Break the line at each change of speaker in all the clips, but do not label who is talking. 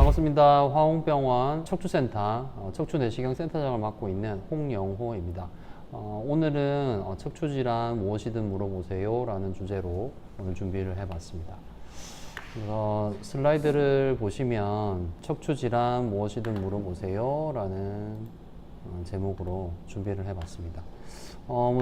반갑습니다. 화홍병원 척추센터 척추내시경 센터장을 맡고 있는 홍영호입니다. 오늘은 척추질환 무엇이든 물어보세요 라는 주제로 오늘 준비를 해봤습니다. 슬라이드를 보시면 척추질환 무엇이든 물어보세요 라는 제목으로 준비를 해봤습니다.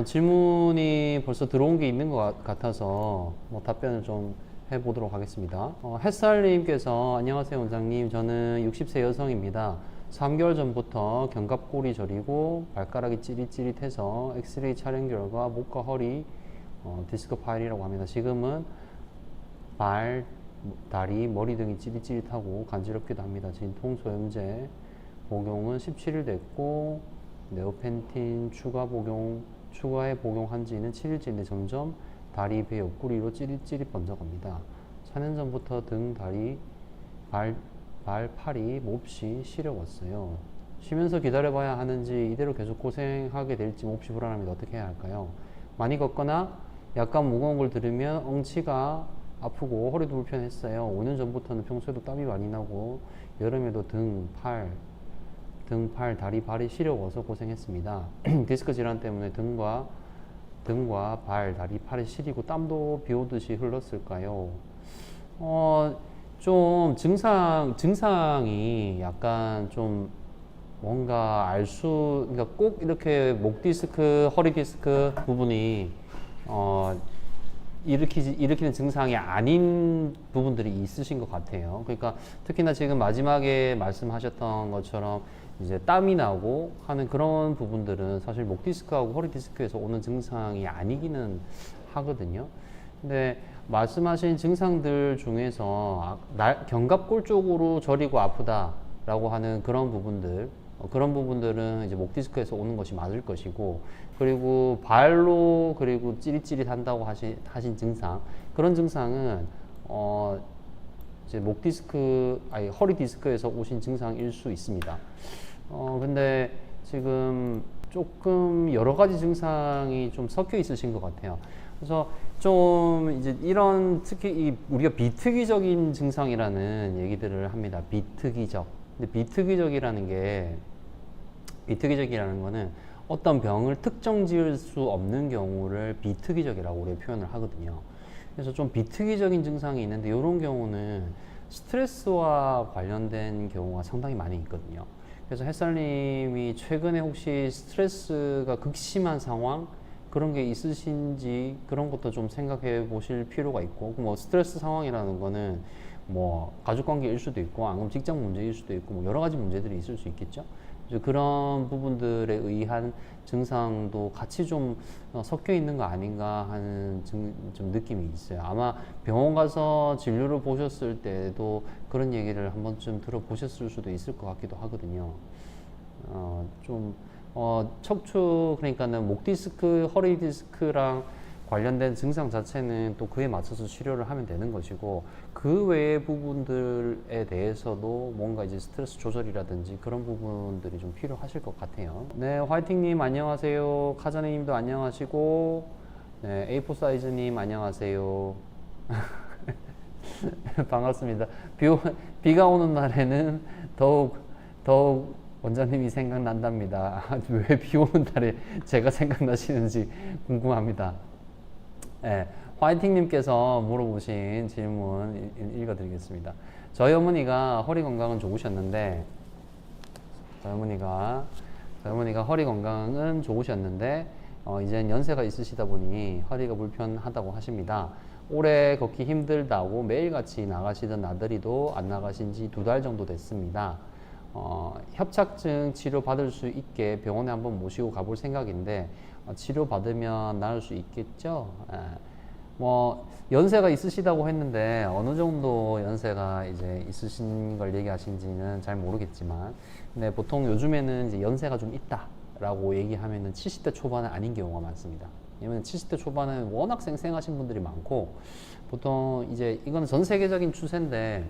질문이 벌써 들어온 게 있는 것 같아서 답변을 좀 해보도록 하겠습니다. 햇살님께서 안녕하세요 원장님, 저는 60세 여성입니다. 3개월 전부터 견갑골이 저리고 발가락이 찌릿찌릿해서 엑스레이 촬영 결과 목과 허리 디스크 파일이라고 합니다. 지금은 발, 다리, 머리 등이 찌릿찌릿하고 간지럽기도 합니다. 진통소염제 복용은 17일 됐고 네오펜틴 추가에 복용한 지는 7일째인데 점점 다리, 배 옆구리로 찌릿찌릿 번져갑니다. 4년 전부터 등, 다리, 발, 팔이 몹시 시려웠어요. 쉬면서 기다려봐야 하는지 이대로 계속 고생하게 될지 몹시 불안합니다. 어떻게 해야 할까요? 많이 걷거나 약간 무거운 걸 들으면 엉치가 아프고 허리도 불편했어요. 5년 전부터는 평소에도 땀이 많이 나고 여름에도 등, 팔, 다리, 발이 시려워서 고생했습니다. 디스크 질환 때문에 등과 발, 다리, 팔이 시리고 땀도 비 오듯이 흘렀을까요? 좀 증상이 약간 좀 뭔가 그러니까 꼭 이렇게 목 디스크, 허리 디스크 부분이 일으키는 증상이 아닌 부분들이 있으신 것 같아요. 그러니까 특히나 지금 마지막에 말씀하셨던 것처럼 이제 땀이 나고 하는 그런 부분들은 사실 목 디스크하고 허리 디스크에서 오는 증상이 아니기는 하거든요. 근데 말씀하신 증상들 중에서 견갑골 쪽으로 저리고 아프다라고 하는 그런 부분들은 이제 목 디스크에서 오는 것이 맞을 것이고, 그리고 발로 그리고 찌릿찌릿 한다고 하신 증상, 그런 증상은 이제 허리 디스크에서 오신 증상일 수 있습니다. 근데 지금 조금 여러 가지 증상이 좀 섞여 있으신 것 같아요. 그래서 좀 이제 특히 우리가 비특이적인 증상이라는 얘기들을 합니다. 비특이적. 근데 비특이적이라는 거는 어떤 병을 특정 지을 수 없는 경우를 비특이적이라고 우리가 표현을 하거든요. 그래서 좀 비특이적인 증상이 있는데 이런 경우는 스트레스와 관련된 경우가 상당히 많이 있거든요. 그래서 햇살님이 최근에 혹시 스트레스가 극심한 상황 그런 게 있으신지 그런 것도 좀 생각해 보실 필요가 있고, 스트레스 상황이라는 거는 가족관계일 수도 있고 아니면 직장 문제일 수도 있고 여러 가지 문제들이 있을 수 있겠죠. 그런 부분들에 의한 증상도 같이 좀 섞여 있는 거 아닌가 하는 좀 느낌이 있어요. 아마 병원 가서 진료를 보셨을 때도 그런 얘기를 한 번쯤 들어보셨을 수도 있을 것 같기도 하거든요. 척추, 그러니까는 목 디스크, 허리 디스크랑 관련된 증상 자체는 또 그에 맞춰서 치료를 하면 되는 것이고, 그 외의 부분들에 대해서도 뭔가 이제 스트레스 조절이라든지 그런 부분들이 좀 필요하실 것 같아요. 네, 화이팅님 안녕하세요. 카자네님도 안녕하시고, 네, A4 사이즈님 안녕하세요. 반갑습니다. 비가 오는 날에는 더욱 원장님이 생각난답니다. 왜 비 오는 날에 제가 생각나시는지 궁금합니다. 네, 화이팅님께서 물어보신 질문 읽어드리겠습니다. 저희 어머니가 허리 건강은 좋으셨는데, 이젠 연세가 있으시다 보니 허리가 불편하다고 하십니다. 오래 걷기 힘들다고 매일같이 나가시던 나들이도 안 나가신 지 2달 정도 됐습니다. 협착증 치료 받을 수 있게 병원에 한번 모시고 가볼 생각인데 치료 받으면 나을 수 있겠죠? 연세가 있으시다고 했는데 어느 정도 연세가 이제 있으신 걸 얘기하신지는 잘 모르겠지만, 근데 보통 요즘에는 이제 연세가 좀 있다라고 얘기하면은 70대 초반은 아닌 경우가 많습니다. 왜냐면 70대 초반은 워낙 쌩쌩하신 분들이 많고, 보통 이제 이거는 전 세계적인 추세인데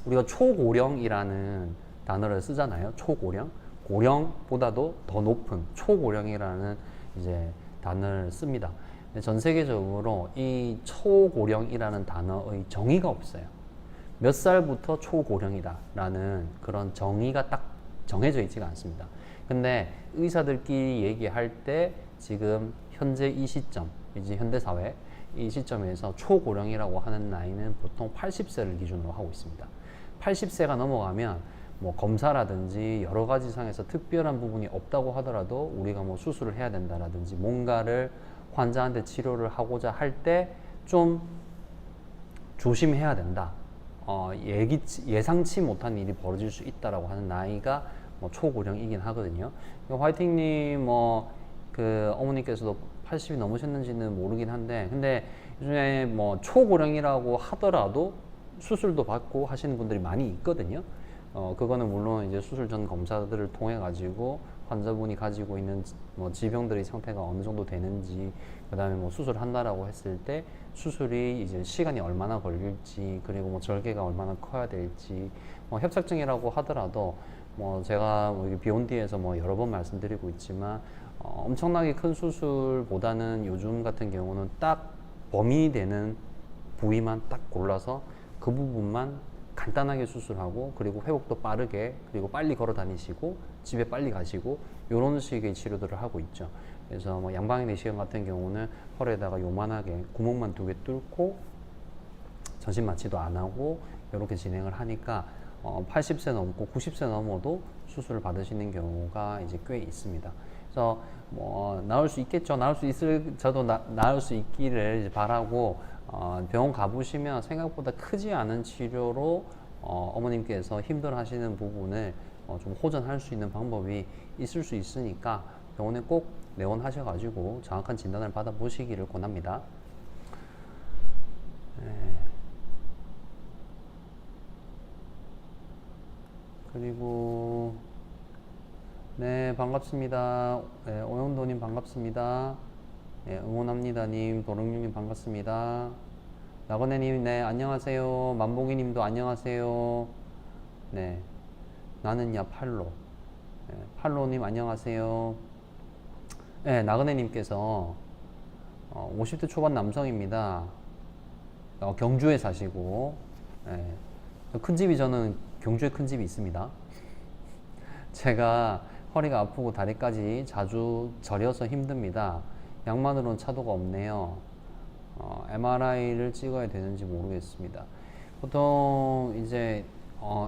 우리가 초고령이라는 단어를 쓰잖아요. 초고령. 고령보다도 더 높은 초고령이라는 이제 단어를 씁니다. 전 세계적으로 이 초고령이라는 단어의 정의가 없어요. 몇 살부터 초고령이다라는 그런 정의가 딱 정해져 있지가 않습니다. 근데 의사들끼리 얘기할 때 지금 현재 이 시점, 이제 현대사회 이 시점에서 초고령이라고 하는 나이는 보통 80세를 기준으로 하고 있습니다. 80세가 넘어가면 뭐 검사라든지 여러 가지 상에서 특별한 부분이 없다고 하더라도 우리가 뭐 수술을 해야 된다라든지 뭔가를 환자한테 치료를 하고자 할 때 좀 조심해야 된다. 예상치 못한 일이 벌어질 수 있다라고 하는 나이가 뭐 초고령이긴 하거든요. 화이팅님 그 어머니께서도 80이 넘으셨는지는 모르긴 한데, 근데 요즘에 뭐 초고령이라고 하더라도 수술도 받고 하시는 분들이 많이 있거든요. 그거는 물론 이제 수술 전 검사들을 통해 가지고 환자분이 가지고 있는 뭐 질병들의 상태가 어느 정도 되는지, 그 다음에 뭐 수술을 한다라고 했을 때 수술이 이제 시간이 얼마나 걸릴지, 그리고 뭐 절개가 얼마나 커야 될지, 뭐 협착증이라고 하더라도 뭐 제가 뭐 비욘디에서 뭐 여러 번 말씀드리고 있지만 엄청나게 큰 수술보다는 요즘 같은 경우는 딱 범위 되는 부위만 딱 골라서 그 부분만 간단하게 수술하고, 그리고 회복도 빠르게, 그리고 빨리 걸어 다니시고 집에 빨리 가시고, 이런 식의 치료들을 하고 있죠. 그래서 뭐 양방향 내시경 같은 경우는 허리에다가 요만하게 구멍만 2개 뚫고 전신 마취도 안 하고 이렇게 진행을 하니까 80세 넘고 90세 넘어도 수술을 받으시는 경우가 이제 꽤 있습니다. 그래서 뭐 나을 수 있겠죠. 저도 나을 수 있기를 이제 바라고, 병원 가보시면 생각보다 크지 않은 치료로 어머님께서 힘들어 하시는 부분을 좀 호전할 수 있는 방법이 있을 수 있으니까 병원에 꼭 내원하셔가지고 정확한 진단을 받아보시기를 권합니다. 네. 그리고 네, 반갑습니다. 네, 오영도님 반갑습니다. 네, 응원합니다님, 도롱뇽님 반갑습니다. 나건혜님, 네, 안녕하세요. 만복이님도 안녕하세요. 네, 나는야 팔로. 네, 팔로님 안녕하세요. 네, 나건혜님께서 50대 초반 남성입니다. 경주에 사시고, 네, 큰 집이, 저는 경주에 큰 집이 있습니다. 제가 허리가 아프고 다리까지 자주 저려서 힘듭니다. 약만으로는 차도가 없네요. MRI를 찍어야 되는지 모르겠습니다. 보통 이제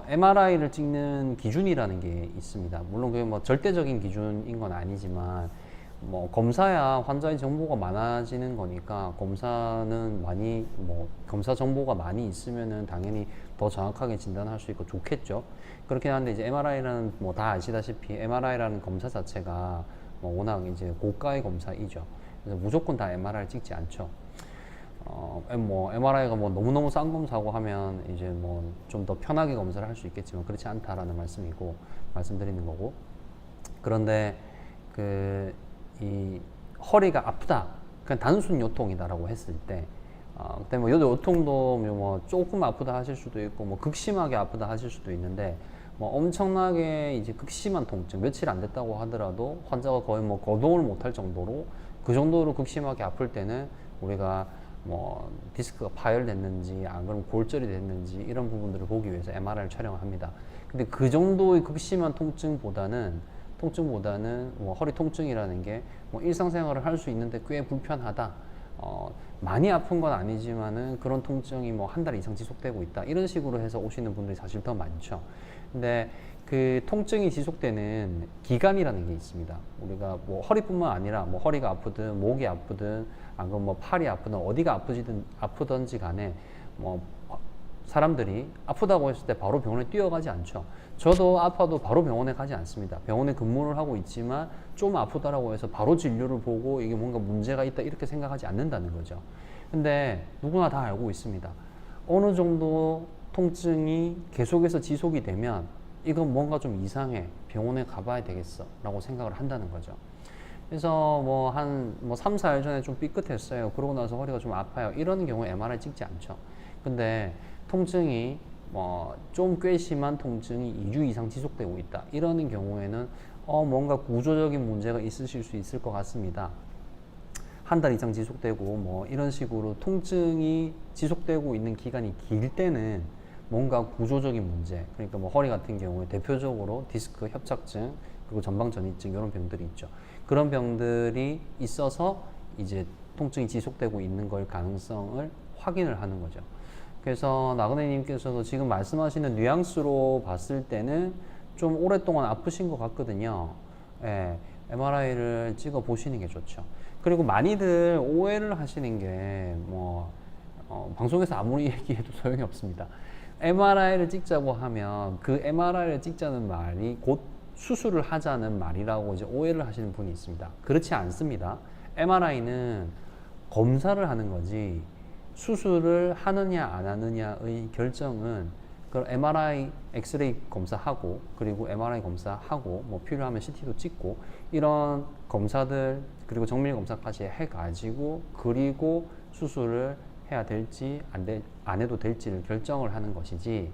MRI를 찍는 기준이라는 게 있습니다. 물론 그게 뭐 절대적인 기준인 건 아니지만, 뭐 검사야 환자의 정보가 많아지는 거니까, 검사는 많이 검사 정보가 많이 있으면은 당연히 더 정확하게 진단할 수 있고 좋겠죠. 그렇긴 한데 이제 MRI는 뭐 다 아시다시피 MRI라는 검사 자체가 뭐 워낙 이제 고가의 검사이죠. 그래서 무조건 다 MRI를 찍지 않죠. 뭐 MRI가 뭐 너무너무 싼 검사고 하면 이제 뭐 좀 더 편하게 검사를 할 수 있겠지만 그렇지 않다라는 말씀이고, 말씀드리는 거고. 그런데 이 허리가 아프다, 그냥 단순 요통이다라고 했을 때, 그때 뭐 요통도 뭐 조금 아프다 하실 수도 있고, 뭐 극심하게 아프다 하실 수도 있는데, 뭐 엄청나게 이제 극심한 통증, 며칠 안 됐다고 하더라도 환자가 거의 뭐 거동을 못할 정도로, 그 정도로 극심하게 아플 때는 우리가 뭐 디스크가 파열됐는지, 안 그러면 골절이 됐는지 이런 부분들을 보기 위해서 MRI를 촬영을 합니다. 근데 그 정도의 극심한 통증보다는 뭐 허리 통증이라는 게 뭐 일상생활을 할 수 있는데 꽤 불편하다, 많이 아픈 건 아니지만은 그런 통증이 뭐 한 달 이상 지속되고 있다, 이런 식으로 해서 오시는 분들이 사실 더 많죠. 근데 그 통증이 지속되는 기간이라는 게 있습니다. 우리가 뭐 허리뿐만 아니라 뭐 허리가 아프든 목이 아프든, 안 그러면 뭐 팔이 아프든 어디가 아프든지 간에 뭐 사람들이 아프다고 했을 때 바로 병원에 뛰어가지 않죠. 저도 아파도 바로 병원에 가지 않습니다. 병원에 근무를 하고 있지만 좀 아프다라고 해서 바로 진료를 보고 이게 뭔가 문제가 있다 이렇게 생각하지 않는다는 거죠. 근데 누구나 다 알고 있습니다. 어느 정도 통증이 계속해서 지속이 되면 이건 뭔가 좀 이상해, 병원에 가봐야 되겠어 라고 생각을 한다는 거죠. 그래서 뭐 3, 4일 전에 좀 삐끗했어요. 그러고 나서 허리가 좀 아파요. 이런 경우에 MRI 찍지 않죠. 근데 통증이 좀 꽤 심한 통증이 2주 이상 지속되고 있다, 이러는 경우에는 뭔가 구조적인 문제가 있으실 수 있을 것 같습니다. 한 달 이상 지속되고 뭐 이런 식으로 통증이 지속되고 있는 기간이 길 때는 뭔가 구조적인 문제, 그러니까 뭐 허리 같은 경우에 대표적으로 디스크 협착증 그리고 전방전이증 이런 병들이 있죠. 그런 병들이 있어서 이제 통증이 지속되고 있는 걸 가능성을 확인을 하는 거죠. 그래서 나그네님께서도 지금 말씀하시는 뉘앙스로 봤을 때는 좀 오랫동안 아프신 것 같거든요. 예, MRI를 찍어 보시는 게 좋죠. 그리고 많이들 오해를 하시는 게 방송에서 아무리 얘기해도 소용이 없습니다. MRI를 찍자고 하면 그 MRI를 찍자는 말이 곧 수술을 하자는 말이라고 이제 오해를 하시는 분이 있습니다. 그렇지 않습니다. MRI는 검사를 하는 거지 수술을 하느냐 안 하느냐의 결정은 그 MRI, 엑스레이 검사하고 그리고 MRI 검사하고 뭐 필요하면 CT도 찍고 이런 검사들 그리고 정밀 검사까지 해가지고 그리고 수술을 해야 될지 안 해도 될지를 결정을 하는 것이지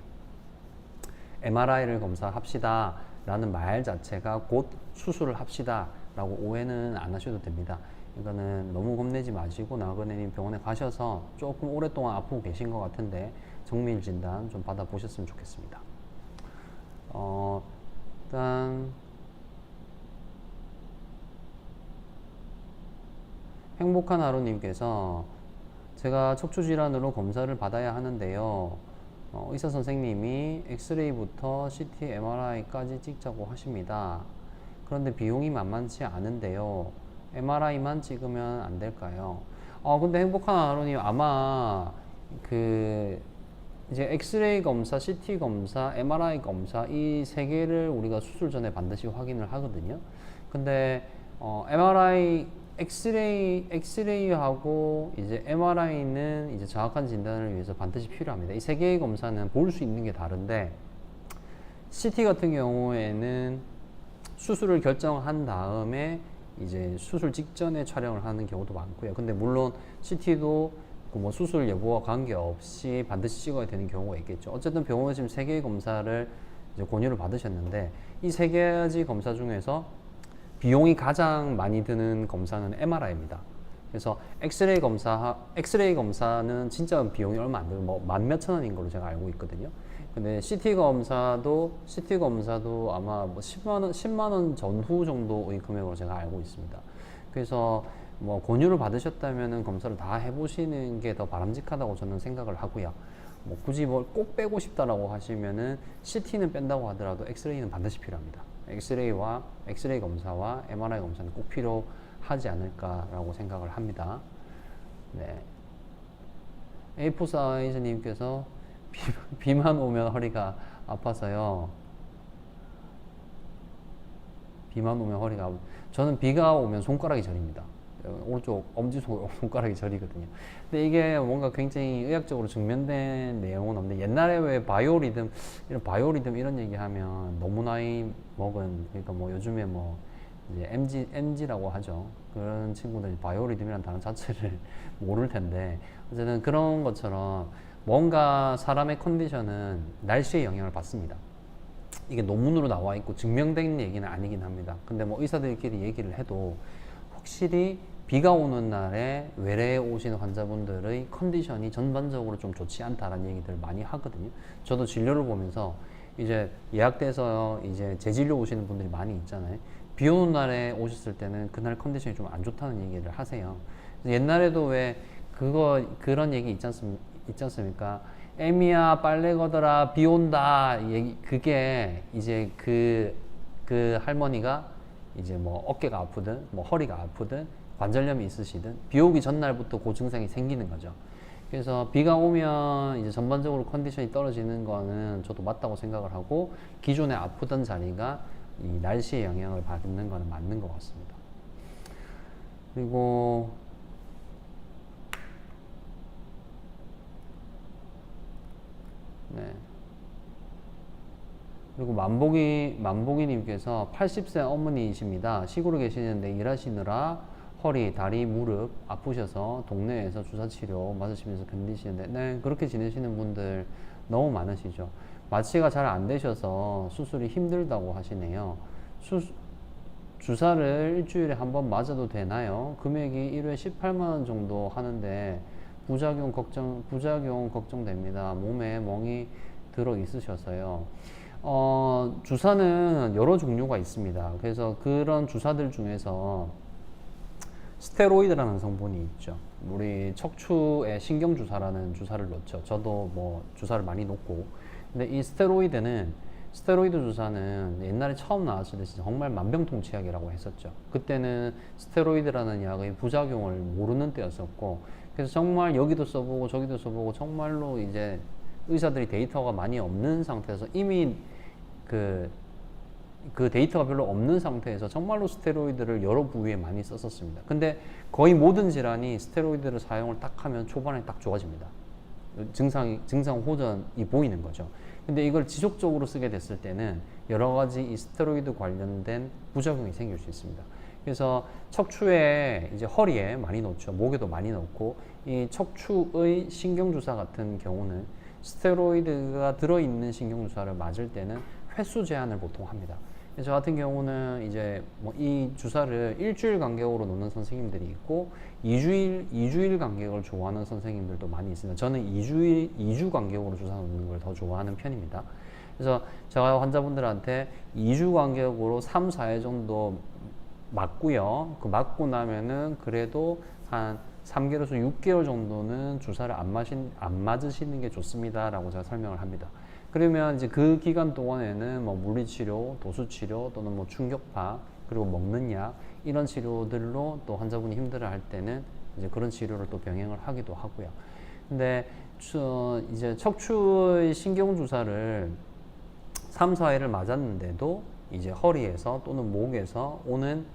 MRI를 검사합시다 라는 말 자체가 곧 수술을 합시다 라고 오해는 안 하셔도 됩니다. 이거는 너무 겁내지 마시고 나그네님 병원에 가셔서 조금 오랫동안 아프고 계신 것 같은데 정밀 진단 좀 받아보셨으면 좋겠습니다. 일단 행복한 하루님께서 제가 척추질환으로 검사를 받아야 하는데요. 의사 선생님이 엑스레이부터 CT, MRI까지 찍자고 하십니다. 그런데 비용이 만만치 않은데요. MRI만 찍으면 안 될까요? 근데 행복한 하루님 아마 이제 엑스레이 검사, CT 검사, MRI 검사 이 세 개를 우리가 수술 전에 반드시 확인을 하거든요. 근데 MRI 엑스레이하고 이제 MRI는 이제 정확한 진단을 위해서 반드시 필요합니다. 이 세 개의 검사는 볼 수 있는 게 다른데 CT 같은 경우에는 수술을 결정한 다음에 이제 수술 직전에 촬영을 하는 경우도 많고요. 근데 물론 CT도 뭐 수술 여부와 관계없이 반드시 찍어야 되는 경우가 있겠죠. 어쨌든 병원에 지금 세 개의 검사를 이제 권유를 받으셨는데 이 세 가지 검사 중에서 비용이 가장 많이 드는 검사는 MRI입니다. 그래서 엑스레이 검사는 진짜 비용이 얼마 안 들고 뭐 만 몇천 원인 걸로 제가 알고 있거든요. 근데 CT 검사도 아마 뭐 10만 원 전후 정도의 금액으로 제가 알고 있습니다. 그래서 뭐 권유를 받으셨다면은 검사를 다 해보시는 게 더 바람직하다고 저는 생각을 하고요. 뭐 굳이 뭘 꼭 빼고 싶다라고 하시면은 CT는 뺀다고 하더라도 엑스레이는 반드시 필요합니다. 엑스레이 검사와 MRI 검사는 꼭 필요하지 않을까라고 생각을 합니다. 네. A4 사이즈님께서 비만 오면 허리가 아파서요. 저는 비가 오면 손가락이 저립니다. 오른쪽 엄지손가락이 저리거든요. 근데 이게 뭔가 굉장히 의학적으로 증명된 내용은 없는데 옛날에 왜 바이오리듬 이런 얘기하면 너무 나이 먹은 그러니까 뭐 요즘에 뭐 이제 MG라고 하죠. 그런 친구들이 바이오리듬이라는 단어 자체를 모를 텐데 어쨌든 그런 것처럼 뭔가 사람의 컨디션은 날씨의 영향을 받습니다. 이게 논문으로 나와 있고 증명된 얘기는 아니긴 합니다. 근데 뭐 의사들끼리 얘기를 해도 확실히 비가 오는 날에 외래에 오시는 환자분들의 컨디션이 전반적으로 좀 좋지 않다라는 얘기들을 많이 하거든요. 저도 진료를 보면서 이제 예약돼서 이제 재진료 오시는 분들이 많이 있잖아요. 비 오는 날에 오셨을 때는 그날 컨디션이 좀 안 좋다는 얘기를 하세요. 옛날에도 왜 그런 얘기 있지 않습니까? 애미야 빨래 걷어라 비 온다 그게 이제 그 할머니가 이제 뭐 어깨가 아프든 뭐 허리가 아프든 관절염이 있으시든 비 오기 전날부터 그 증상이 생기는 거죠. 그래서 비가 오면 이제 전반적으로 컨디션이 떨어지는 거는 저도 맞다고 생각을 하고 기존에 아프던 자리가 이 날씨의 영향을 받는 거는 맞는 것 같습니다. 그리고 네. 그리고 만보기님께서 80세 어머니이십니다. 시골에 계시는데 일하시느라 허리, 다리, 무릎 아프셔서 동네에서 주사치료 맞으시면서 견디시는데 네, 그렇게 지내시는 분들 너무 많으시죠. 마취가 잘 안 되셔서 수술이 힘들다고 하시네요. 주사를 일주일에 한 번 맞아도 되나요? 금액이 1회 18만 원 정도 하는데 부작용 걱정됩니다. 몸에 멍이 들어 있으셔서요. 주사는 여러 종류가 있습니다. 그래서 그런 주사들 중에서 스테로이드라는 성분이 있죠. 우리 척추에 신경주사라는 주사를 놓죠. 저도 뭐 주사를 많이 놓고. 근데 이 스테로이드 주사는 옛날에 처음 나왔을 때 정말 만병통치약이라고 했었죠. 그때는 스테로이드라는 약의 부작용을 모르는 때였었고, 그래서 정말 여기도 써보고 저기도 써보고 정말로 이제 의사들이 데이터가 많이 없는 상태에서 이미 그 데이터가 별로 없는 상태에서 정말로 스테로이드를 여러 부위에 많이 썼었습니다. 근데 거의 모든 질환이 스테로이드를 사용을 딱 하면 초반에 딱 좋아집니다. 증상 호전이 보이는 거죠. 근데 이걸 지속적으로 쓰게 됐을 때는 여러 가지 이 스테로이드 관련된 부작용이 생길 수 있습니다. 그래서 척추에 이제 허리에 많이 놓죠. 목에도 많이 놓고, 이 척추의 신경주사 같은 경우는 스테로이드가 들어있는 신경주사를 맞을 때는 횟수 제한을 보통 합니다. 저 같은 경우는 이제 뭐 이 주사를 일주일 간격으로 놓는 선생님들이 있고 2주일 간격을 좋아하는 선생님들도 많이 있습니다. 저는 2주 간격으로 주사 놓는 걸 더 좋아하는 편입니다. 그래서 제가 환자분들한테 2주 간격으로 3, 4회 정도 맞고요. 그 맞고 나면은 그래도 한 3개월에서 6개월 정도는 주사를 안 맞으시는 게 좋습니다라고 제가 설명을 합니다. 그러면 이제 그 기간 동안에는 뭐 물리치료, 도수치료 또는 뭐 충격파, 그리고 먹는 약, 이런 치료들로 또 환자분이 힘들어할 때는 이제 그런 치료를 또 병행을 하기도 하고요. 근데 이제 척추의 신경주사를 3, 4회를 맞았는데도 이제 허리에서 또는 목에서 오는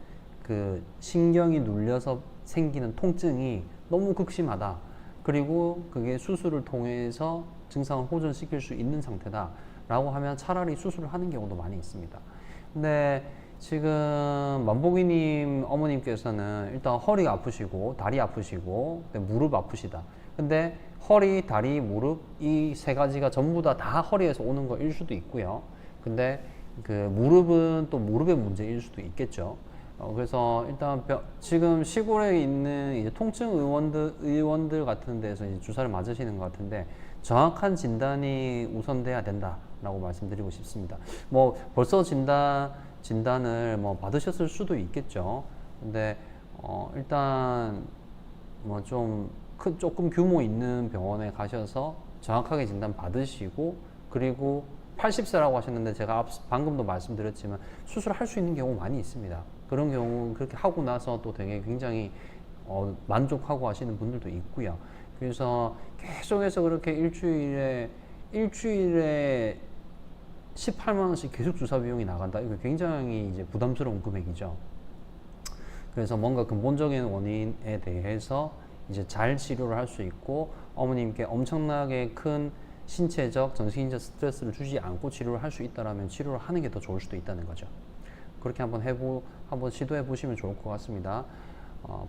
그 신경이 눌려서 생기는 통증이 너무 극심하다. 그리고 그게 수술을 통해서 증상을 호전시킬 수 있는 상태다 라고 하면 차라리 수술을 하는 경우도 많이 있습니다. 근데 지금 만복이님 어머님께서는 일단 허리가 아프시고 다리 아프시고 무릎 아프시다. 근데 허리, 다리, 무릎 이 세 가지가 전부 다 허리에서 오는 거일 수도 있고요. 근데 그 무릎은 또 무릎의 문제일 수도 있겠죠. 그래서 일단 지금 시골에 있는 이제 통증 의원들 같은 데서 이제 주사를 맞으시는 것 같은데 정확한 진단이 우선돼야 된다라고 말씀드리고 싶습니다. 뭐 벌써 진단을 뭐 받으셨을 수도 있겠죠. 근데 일단 뭐 조금 규모 있는 병원에 가셔서 정확하게 진단 받으시고, 그리고 80세라고 하셨는데 제가 방금도 말씀드렸지만 수술할 수 있는 경우 많이 있습니다. 그런 경우 그렇게 하고 나서 또 되게 굉장히 만족하고 하시는 분들도 있고요. 그래서 계속해서 그렇게 일주일에 18만 원씩 계속 주사 비용이 나간다. 이거 굉장히 이제 부담스러운 금액이죠. 그래서 뭔가 근본적인 원인에 대해서 이제 잘 치료를 할 수 있고 어머님께 엄청나게 큰 신체적, 정신적 스트레스를 주지 않고 치료를 할 수 있다라면 치료를 하는 게 더 좋을 수도 있다는 거죠. 그렇게 한번 시도해 보시면 좋을 것 같습니다.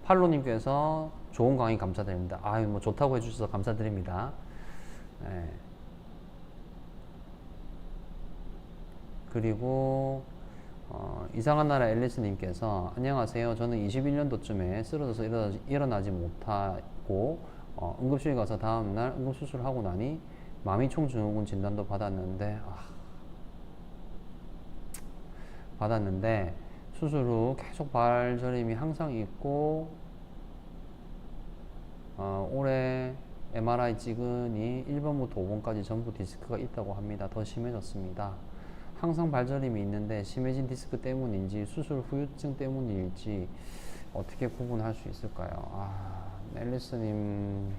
팔로님께서 좋은 강의 감사드립니다. 아유, 뭐 좋다고 해주셔서 감사드립니다. 네. 그리고 이상한 나라 앨리스님께서 안녕하세요. 저는 21년도쯤에 쓰러져서 일어나지 못하고 응급실 가서 다음날 응급수술을 하고 나니 마미총 증후군 진단도 받았는데 수술 후 계속 발저림이 항상 있고 올해 MRI 찍으니 1번부터 5번까지 전부 디스크가 있다고 합니다. 더 심해졌습니다. 항상 발저림이 있는데 심해진 디스크 때문인지 수술 후유증 때문일지 어떻게 구분할 수 있을까요? 앨리스님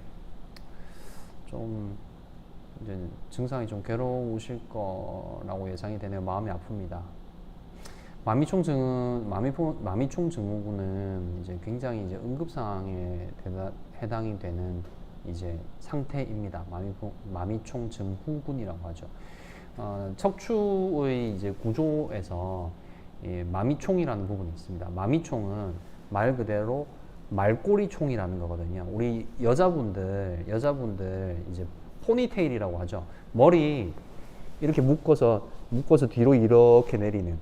좀 이제 증상이 좀 괴로우실 거라고 예상이 되네요. 마음이 아픕니다. 마미총 증후군은 이제 굉장히 이제 응급 상황에 해당이 되는 이제 상태입니다. 마미총 증후군이라고 하죠. 척추의 이제 구조에서 마미총이라는 부분이 있습니다. 마미총은 말 그대로 말꼬리총이라는 거거든요. 우리 여자분들 이제 포니테일이라고 하죠. 머리 이렇게 묶어서 뒤로 이렇게 내리는,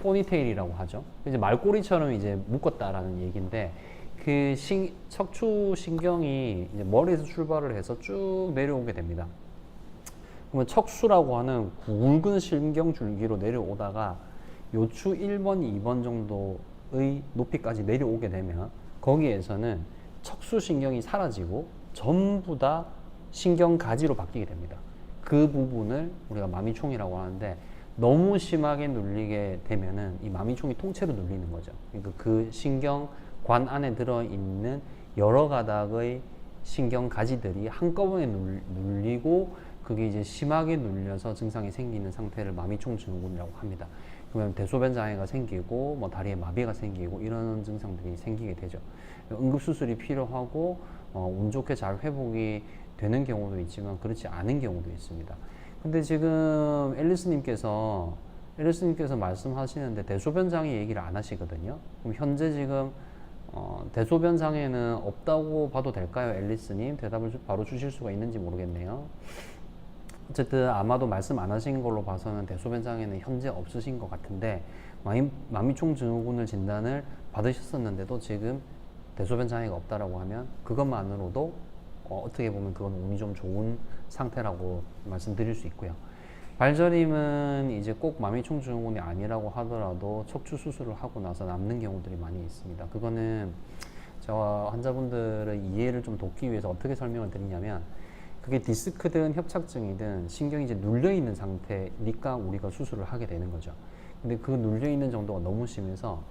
포니테일이라고 하죠. 이제 말꼬리처럼 이제 묶었다라는 얘기인데, 그 척추 신경이 이제 머리에서 출발을 해서 쭉 내려오게 됩니다. 그러면 척수라고 하는 굵은 신경줄기로 내려오다가 요추 1번, 2번 정도의 높이까지 내려오게 되면 거기에서는 척수신경이 사라지고 전부 다 신경가지로 바뀌게 됩니다. 그 부분을 우리가 마미총이라고 하는데 너무 심하게 눌리게 되면은 이 마미총이 통째로 눌리는 거죠. 그러니까 그 신경관 안에 들어있는 여러 가닥의 신경가지들이 한꺼번에 눌리고 그게 이제 심하게 눌려서 증상이 생기는 상태를 마미총 증후군이라고 합니다. 그러면 대소변 장애가 생기고 뭐 다리에 마비가 생기고 이런 증상들이 생기게 되죠. 응급수술이 필요하고 운 좋게 잘 회복이 되는 경우도 있지만 그렇지 않은 경우도 있습니다. 근데 지금 앨리스님께서 말씀하시는데 대소변 장애 얘기를 안 하시거든요. 그럼 현재 지금 대소변 장애는 없다고 봐도 될까요, 앨리스님? 대답을 바로 주실 수가 있는지 모르겠네요. 어쨌든 아마도 말씀 안 하신 걸로 봐서는 대소변 장애는 현재 없으신 것 같은데 마미총 증후군을 진단을 받으셨었는데도 지금 대소변 장애가 없다라고 하면 그것만으로도 어떻게 보면 그건 운이 좀 좋은 상태라고 말씀드릴 수 있고요. 발저림은 이제 꼭 마미총 증후군이 아니라고 하더라도 척추 수술을 하고 나서 남는 경우들이 많이 있습니다. 그거는 저와 환자분들의 이해를 좀 돕기 위해서 어떻게 설명을 드리냐면 그게 디스크든 협착증이든 신경이 이제 눌려있는 상태니까 우리가 수술을 하게 되는 거죠. 근데 그 눌려있는 정도가 너무 심해서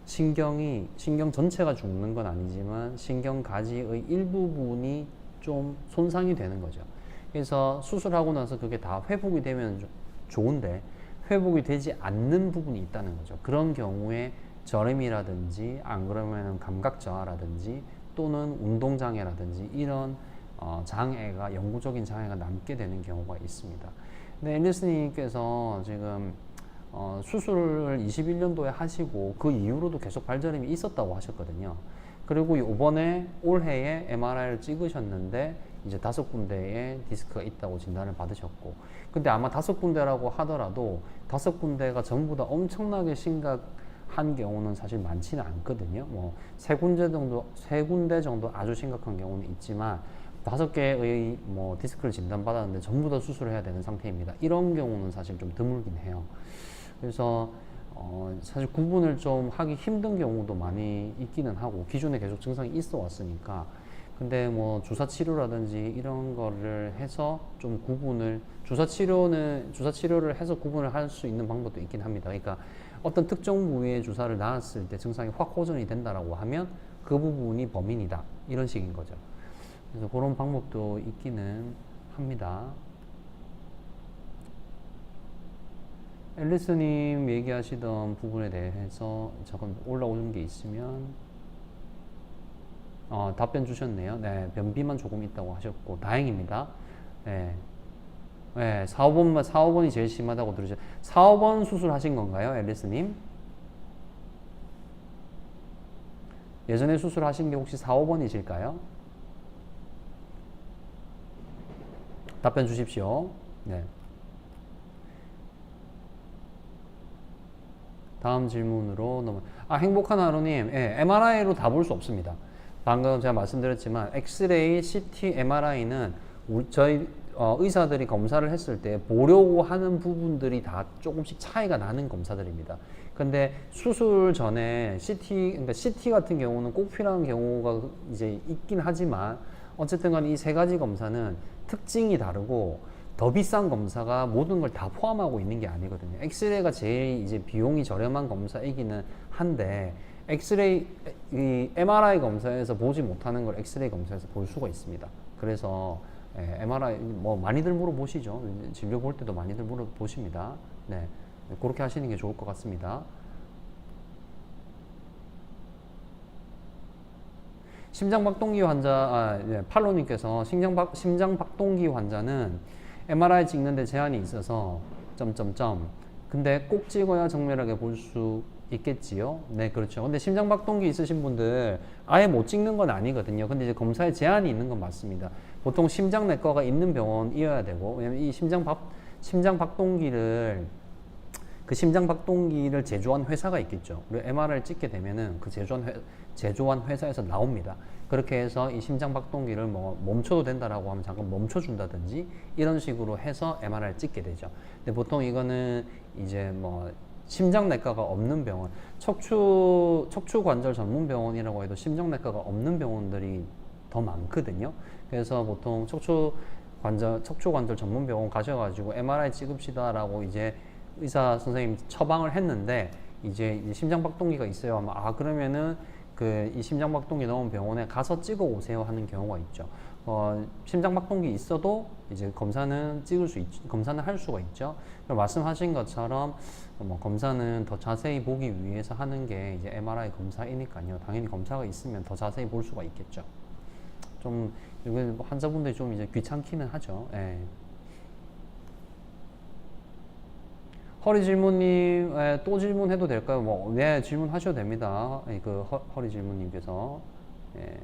신경 전체가 죽는 건 아니지만 신경가지의 일부분이 좀 손상이 되는 거죠. 그래서 수술하고 나서 그게 다 회복이 되면 좋은데 회복이 되지 않는 부분이 있다는 거죠. 그런 경우에 저림이라든지 안 그러면 감각 저하라든지 또는 운동장애라든지 이런 장애가 영구적인 장애가 남게 되는 경우가 있습니다. 근데 앨리스님께서 지금 수술을 21년도에 하시고 그 이후로도 계속 발저림이 있었다고 하셨거든요. 그리고 이번에 올해에 MRI를 찍으셨는데 이제 5군데에 디스크가 있다고 진단을 받으셨고, 근데 아마 5군데라고 하더라도 5군데가 전부 다 엄청나게 심각한 경우는 사실 많지는 않거든요. 뭐 3군데 정도 아주 심각한 경우는 있지만 5개의 뭐 디스크를 진단받았는데 전부 다 수술을 해야 되는 상태입니다. 이런 경우는 사실 좀 드물긴 해요. 그래서 사실 구분을 좀 하기 힘든 경우도 많이 있기는 하고 기존에 계속 증상이 있어 왔으니까. 근데 뭐 주사 치료라든지 이런 거를 해서 좀 구분을 주사 치료를 해서 구분을 할 수 있는 방법도 있긴 합니다. 그러니까 어떤 특정 부위에 주사를 놨을 때 증상이 확 호전이 된다라고 하면 그 부분이 범인이다 이런 식인 거죠. 그래서 그런 방법도 있기는 합니다. 앨리스님 얘기하시던 부분에 대해서 잠깐 올라오는 게 있으면 답변 주셨네요. 네, 변비만 조금 있다고 하셨고 다행입니다. 네, 네 4, 5번이 제일 심하다고 들으셨. 4, 5번 수술하신 건가요, 앨리스님? 예전에 수술하신 게 혹시 4, 5번이실까요? 답변 주십시오. 네. 다음 질문으로 행복한 하루님, 예, MRI로 다 볼 수 없습니다. 방금 제가 말씀드렸지만 엑스레이, CT, MRI는 저희 의사들이 검사를 했을 때 보려고 하는 부분들이 다 조금씩 차이가 나는 검사들입니다. 근데 수술 전에 그러니까 CT 같은 경우는 꼭 필요한 경우가 이제 있긴 하지만 어쨌든 간에 이 3가지 검사는 특징이 다르고 더 비싼 검사가 모든 걸 다 포함하고 있는 게 아니거든요. 엑스레이가 제일 이제 비용이 저렴한 검사이기는 한데 이 MRI 검사에서 보지 못하는 걸 엑스레이 검사에서 볼 수가 있습니다. 그래서 MRI 뭐 많이들 물어보시죠. 진료 볼 때도 많이들 물어보십니다. 네, 그렇게 하시는 게 좋을 것 같습니다. 심장박동기 환자, 팔로님께서 심장박동기 환자는 MRI 찍는데 제한이 있어서 근데 꼭 찍어야 정밀하게 볼 수 있겠지요? 네, 그렇죠. 근데 심장박동기 있으신 분들 아예 못 찍는 건 아니거든요. 근데 이제 검사에 제한이 있는 건 맞습니다. 보통 심장내과가 있는 병원이어야 되고, 왜냐면 이 심장박동기를 제조한 회사가 있겠죠. 그리고 MRI를 찍게 되면은 그 제조한 회사에서 나옵니다. 그렇게 해서 이 심장박동기를 뭐 멈춰도 된다라고 하면 잠깐 멈춰준다든지 이런 식으로 해서 MRI를 찍게 되죠. 근데 보통 이거는 이제 뭐 심장내과가 없는 병원, 척추관절 전문 병원이라고 해도 심장내과가 없는 병원들이 더 많거든요. 그래서 보통 척추관절 전문 병원 가셔가지고 MRI 찍읍시다라고 이제 의사 선생님 처방을 했는데 이제 심장박동기가 있어요 하면 그러면은 이 심장박동기 넣은 병원에 가서 찍어 오세요 하는 경우가 있죠. 심장박동기 있어도 이제 검사는 할 수가 있죠. 말씀하신 것처럼 뭐 검사는 더 자세히 보기 위해서 하는 게 이제 MRI 검사이니까요. 당연히 검사가 있으면 더 자세히 볼 수가 있겠죠. 좀 이게 환자분들이 좀 이제 귀찮기는 하죠. 예. 허리 질문님, 또 질문해도 될까요? 네, 질문하셔도 됩니다. 허리 질문님께서. 예.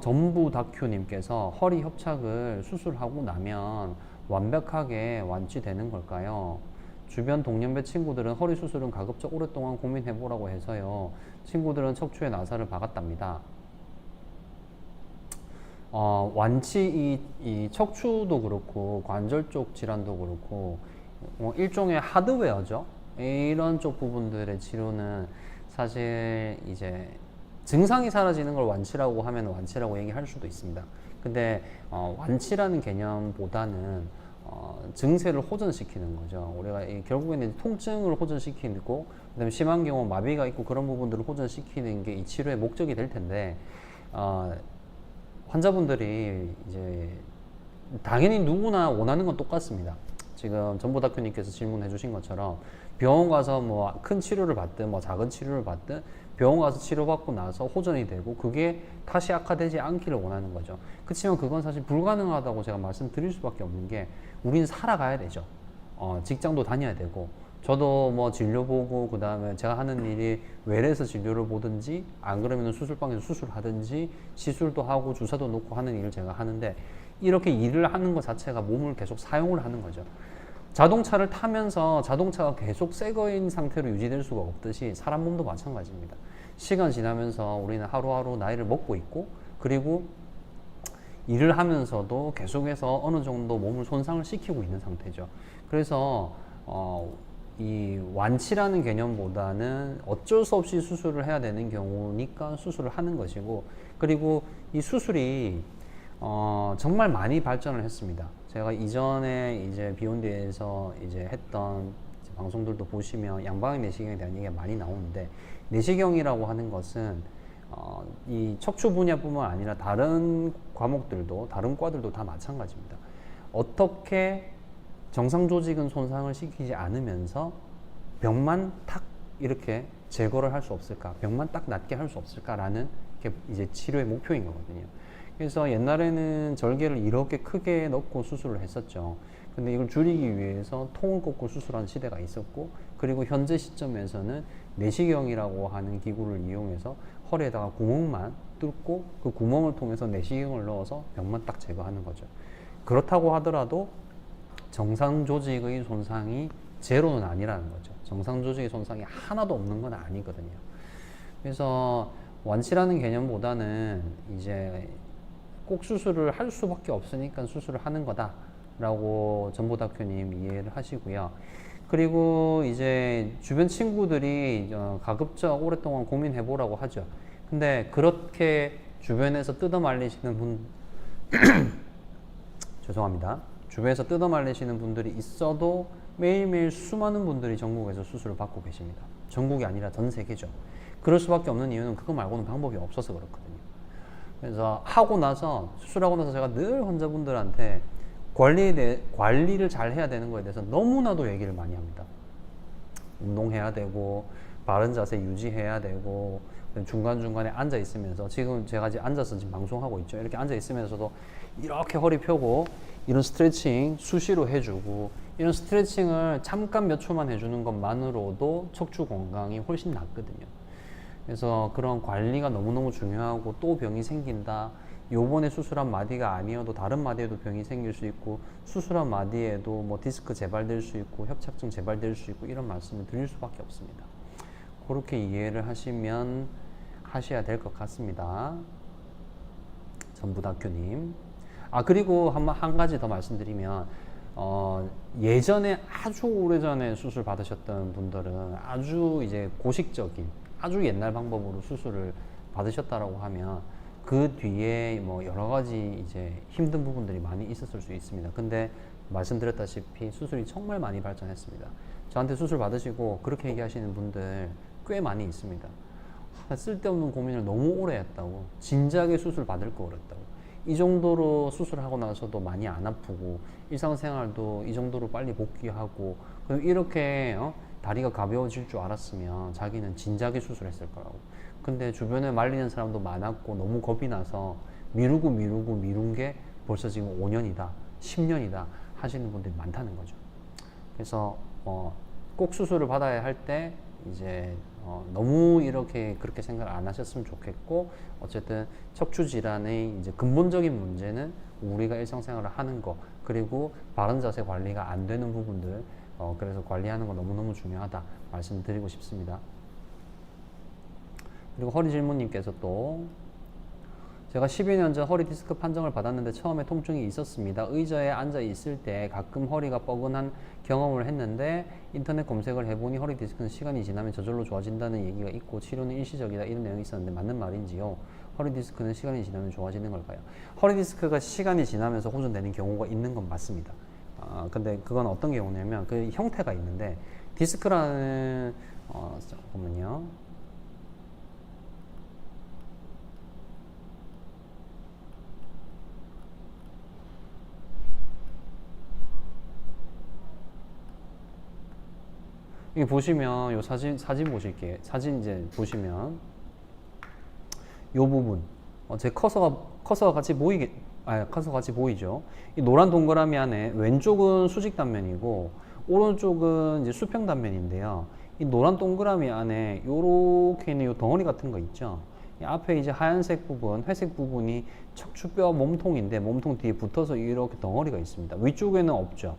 전부 다큐님께서 허리 협착을 수술하고 나면 완벽하게 완치되는 걸까요? 주변 동년배 친구들은 허리 수술은 가급적 오랫동안 고민해보라고 해서요. 친구들은 척추에 나사를 박았답니다. 완치, 이 척추도 그렇고 관절 쪽 질환도 그렇고 일종의 하드웨어죠. 이런 쪽 부분들의 치료는 사실 이제 증상이 사라지는 걸 완치라고 하면 완치라고 얘기할 수도 있습니다. 근데 완치라는 개념보다는 증세를 호전시키는 거죠. 우리가 결국에는 통증을 호전시키고 그다음에 심한 경우 마비가 있고 그런 부분들을 호전시키는 게 이 치료의 목적이 될 텐데 환자분들이 이제 당연히 누구나 원하는 건 똑같습니다. 지금 전보다큐님께서 질문해 주신 것처럼 병원 가서 뭐 큰 치료를 받든 뭐 작은 치료를 받든 병원 가서 치료받고 나서 호전이 되고 그게 다시 악화되지 않기를 원하는 거죠. 그렇지만 그건 사실 불가능하다고 제가 말씀드릴 수밖에 없는 게 우리는 살아가야 되죠. 직장도 다녀야 되고 저도 뭐 진료 보고 그 다음에 제가 하는 일이 외래에서 진료를 보든지 안 그러면 수술방에서 수술하든지 시술도 하고 주사도 놓고 하는 일을 제가 하는데 이렇게 일을 하는 것 자체가 몸을 계속 사용을 하는 거죠. 자동차를 타면서 자동차가 계속 새거인 상태로 유지될 수가 없듯이 사람 몸도 마찬가지입니다. 시간 지나면서 우리는 하루하루 나이를 먹고 있고 그리고 일을 하면서도 계속해서 어느 정도 몸을 손상을 시키고 있는 상태죠. 그래서 이 완치라는 개념보다는 어쩔 수 없이 수술을 해야 되는 경우니까 수술을 하는 것이고 그리고 이 수술이 정말 많이 발전을 했습니다. 제가 이전에 이제 비욘드에서 이제 했던 이제 방송들도 보시면 양방향 내시경에 대한 얘기가 많이 나오는데 내시경이라고 하는 것은 이 척추 분야뿐만 아니라 다른 과목들도 다른 과들도 다 마찬가지입니다. 어떻게 정상 조직은 손상을 시키지 않으면서 병만 탁 이렇게 제거를 할 수 없을까? 병만 딱 낫게 할 수 없을까라는 게 이제 치료의 목표인 거거든요. 그래서 옛날에는 절개를 이렇게 크게 넣고 수술을 했었죠. 근데 이걸 줄이기 위해서 통을 꽂고 수술하는 시대가 있었고 그리고 현재 시점에서는 내시경이라고 하는 기구를 이용해서 허리에다가 구멍만 뚫고 그 구멍을 통해서 내시경을 넣어서 병만 딱 제거하는 거죠. 그렇다고 하더라도 정상 조직의 손상이 제로는 아니라는 거죠. 정상 조직의 손상이 하나도 없는 건 아니거든요. 그래서 완치라는 개념보다는 이제 꼭 수술을 할 수밖에 없으니까 수술을 하는 거다라고 전보다큐님 이해를 하시고요. 그리고 이제 주변 친구들이 가급적 오랫동안 고민해보라고 하죠. 근데 그렇게 주변에서 뜯어말리시는 분 죄송합니다. 주변에서 뜯어말리시는 분들이 있어도 매일매일 수많은 분들이 전국에서 수술을 받고 계십니다. 전국이 아니라 전 세계죠. 그럴 수밖에 없는 이유는 그거 말고는 방법이 없어서 그렇거든요. 그래서 수술하고 나서 제가 늘 환자분들한테 관리를 잘 해야 되는 거에 대해서 너무나도 얘기를 많이 합니다. 운동해야 되고 바른 자세 유지해야 되고 중간중간에 앉아 있으면서 지금 제가 앉아서 지금 방송하고 있죠. 이렇게 앉아 있으면서도 이렇게 허리 펴고 이런 스트레칭 수시로 해주고 이런 스트레칭을 잠깐 몇 초만 해주는 것만으로도 척추 건강이 훨씬 낫거든요. 그래서 그런 관리가 너무너무 중요하고 또 병이 생긴다. 요번에 수술한 마디가 아니어도 다른 마디에도 병이 생길 수 있고 수술한 마디에도 뭐 디스크 재발될 수 있고 협착증 재발될 수 있고 이런 말씀을 드릴 수밖에 없습니다. 그렇게 이해를 하시면 하셔야 될 것 같습니다. 전부다큐님. 그리고 한 가지 더 말씀드리면 예전에 아주 오래전에 수술 받으셨던 분들은 아주 이제 고식적인 아주 옛날 방법으로 수술을 받으셨다라고 하면 그 뒤에 뭐 여러 가지 이제 힘든 부분들이 많이 있었을 수 있습니다. 근데 말씀드렸다시피 수술이 정말 많이 발전했습니다. 저한테 수술 받으시고 그렇게 얘기하시는 분들 꽤 많이 있습니다. 쓸데없는 고민을 너무 오래 했다고, 진작에 수술 받을 거 그랬다고, 이 정도로 수술하고 나서도 많이 안 아프고 일상생활도 이 정도로 빨리 복귀하고 이렇게 다리가 가벼워질 줄 알았으면 자기는 진작에 수술했을 거라고. 근데 주변에 말리는 사람도 많았고 너무 겁이 나서 미룬 게 벌써 지금 5년이다 10년이다 하시는 분들이 많다는 거죠. 그래서 꼭 수술을 받아야 할 때 이제 너무 그렇게 생각 안 하셨으면 좋겠고, 어쨌든 척추 질환의 이제 근본적인 문제는 우리가 일상생활을 하는 거, 그리고 바른 자세 관리가 안 되는 부분들, 그래서 관리하는 거 너무너무 중요하다 말씀드리고 싶습니다. 그리고 허리 질문님께서 또 제가 10여 년 전 허리 디스크 판정을 받았는데 처음에 통증이 있었습니다. 의자에 앉아 있을 때 가끔 허리가 뻐근한 경험을 했는데 인터넷 검색을 해보니 허리 디스크는 시간이 지나면 저절로 좋아진다는 얘기가 있고 치료는 일시적이다 이런 내용이 있었는데 맞는 말인지요? 허리 디스크는 시간이 지나면 좋아지는 걸까요? 허리 디스크가 시간이 지나면서 호전되는 경우가 있는 건 맞습니다. 근데 그건 어떤 경우냐면 그 형태가 있는데 디스크라는 잠깐만요. 여기 보시면 요 사진 보실게요. 사진 이제 보시면 요 부분 제 커서가 같이 보이죠. 이 노란 동그라미 안에 왼쪽은 수직 단면이고 오른쪽은 이제 수평 단면인데요. 이 노란 동그라미 안에 요렇게 있는 요 덩어리 같은 거 있죠. 이 앞에 이제 하얀색 부분, 회색 부분이 척추뼈 몸통인데 몸통 뒤에 붙어서 이렇게 덩어리가 있습니다. 위쪽에는 없죠.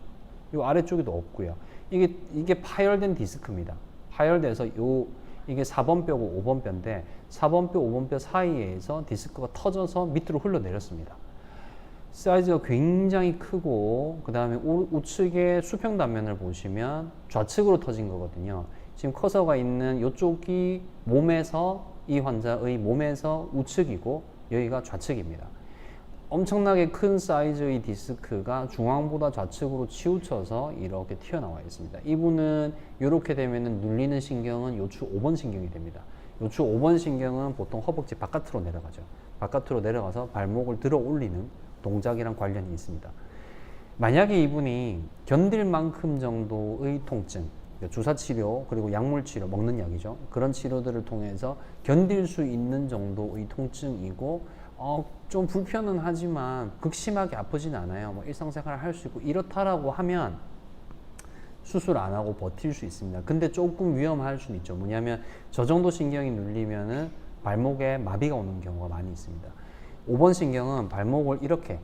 요 아래쪽에도 없고요. 이게 파열된 디스크입니다. 파열돼서 이게 4번 뼈고 5번 뼈인데 4번 뼈, 5번 뼈 사이에서 디스크가 터져서 밑으로 흘러내렸습니다. 사이즈가 굉장히 크고 그 다음에 우측의 수평 단면을 보시면 좌측으로 터진 거거든요. 지금 커서가 있는 이쪽이 이 환자의 몸에서 우측이고 여기가 좌측입니다. 엄청나게 큰 사이즈의 디스크가 중앙보다 좌측으로 치우쳐서 이렇게 튀어나와 있습니다. 이분은 이렇게 되면 눌리는 신경은 요추 5번 신경이 됩니다. 요추 5번 신경은 보통 허벅지 바깥으로 내려가죠. 바깥으로 내려가서 발목을 들어 올리는 동작이랑 관련이 있습니다. 만약에 이분이 견딜 만큼 정도의 통증, 주사치료 그리고 약물치료, 먹는 약이죠. 그런 치료들을 통해서 견딜 수 있는 정도의 통증이고 좀 불편은 하지만 극심하게 아프진 않아요. 뭐 일상생활을 할 수 있고 이렇다라고 하면 수술 안 하고 버틸 수 있습니다. 근데 조금 위험할 수는 있죠. 뭐냐면 저 정도 신경이 눌리면은 발목에 마비가 오는 경우가 많이 있습니다. 5번 신경은 발목을 이렇게